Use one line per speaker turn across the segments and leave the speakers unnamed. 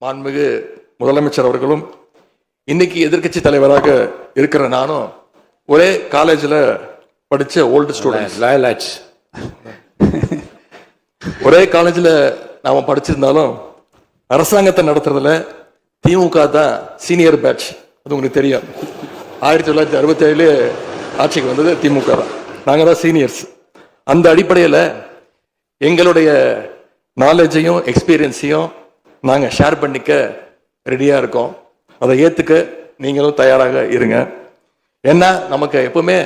மாண்புமிகு முதலமைச்சர் அவர்களும் இன்னைக்கு எதிர்க்கட்சி தலைவராக இருக்கிற நானும் ஒரே காலேஜில் படித்த ஓல்டு ஸ்டூடெண்ட். ஒரே காலேஜில் நாம் படிச்சிருந்தாலும் அரசாங்கத்தை நடத்துறதுல திமுக தான் சீனியர் பேட்ச். அது உங்களுக்கு தெரியும். 1967 ஆட்சிக்கு வந்தது திமுக தான். நாங்கள் தான் சீனியர்ஸ். அந்த அடிப்படையில் எங்களுடைய நாலேஜையும் எக்ஸ்பீரியன்ஸையும் நாங்கள் ஷேர் பண்ணிக்க ரெடியாக இருக்கோம். அதை ஏற்றுக்க நீங்களும் தயாராக இருங்க. ஏன்னா நமக்கு எப்பவுமே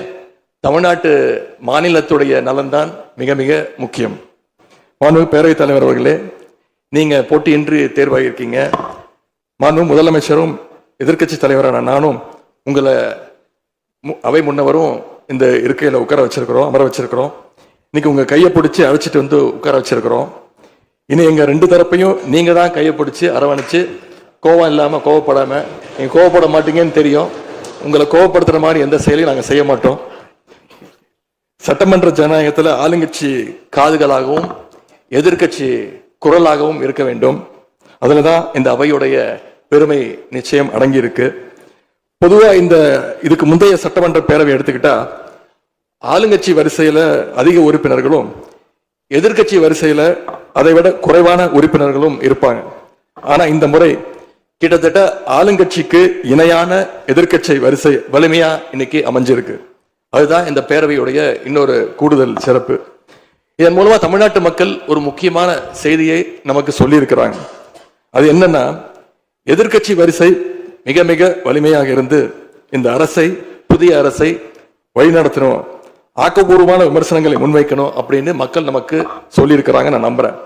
தமிழ்நாட்டு மாநிலத்துடைய நலன்தான் மிக மிக முக்கியம். மாண்புமிகு பேரவைத் தலைவர் அவர்களே, நீங்கள் போட்டியின்றி தேர்வாகியிருக்கீங்க. மாண்புமிகு முதலமைச்சரும் எதிர்க்கட்சி தலைவரான நானும் உங்களை அவை முன்னவரும் இந்த இருக்கையில் உட்கார வச்சிருக்கிறோம், அமர வச்சிருக்கிறோம். இன்னைக்கு உங்கள் கையை பிடிச்சி அழைச்சிட்டு வந்து உட்கார வச்சிருக்கிறோம். இனி எங்கள் ரெண்டு தரப்பையும் நீங்கள் தான் கையை பிடிச்சி அரவணைச்சு கோவம் இல்லாமல் கோவப்படாமல், நீங்கள் கோவப்பட மாட்டீங்கன்னு தெரியும். உங்களை கோவப்படுத்துகிற மாதிரி எந்த செயலையும் நாங்கள் செய்ய மாட்டோம். சட்டமன்ற ஜனநாயகத்தில் ஆளுங்கட்சி காதுகளாகவும் எதிர்கட்சி குரலாகவும் இருக்க வேண்டும். அதில் தான் இந்த அவையுடைய பெருமை நிச்சயம் அடங்கி இருக்கு. பொதுவாக இதுக்கு முந்தைய சட்டமன்ற பேரவை எடுத்துக்கிட்டா ஆளுங்கட்சி வரிசையில் அதிக உறுப்பினர்களும் எதிர்கட்சி வரிசையில் அதை விட குறைவான உறுப்பினர்களும் இருப்பாங்க. ஆனா இந்த முறை கிட்டத்தட்ட ஆளுங்கட்சிக்கு இணையான எதிர்க்கட்சி வரிசை வலிமையா இன்னைக்கு அமைஞ்சிருக்கு. அதுதான் இந்த பேரவையுடைய இன்னொரு கூடுதல் சிறப்பு. இதன் மூலமா தமிழ்நாட்டு மக்கள் ஒரு முக்கியமான செய்தியை நமக்கு சொல்லி இருக்கிறாங்க. அது என்னன்னா, எதிர்க்கட்சி வரிசை மிக மிக வலிமையாக இருந்து இந்த அரசை, புதிய அரசை வழிநடத்தணும், ஆக்கப்பூர்வமான விமர்சனங்களை முன்வைக்கணும் அப்படின்னு மக்கள் நமக்கு சொல்லி இருக்கிறாங்க. நான் நம்புறேன்.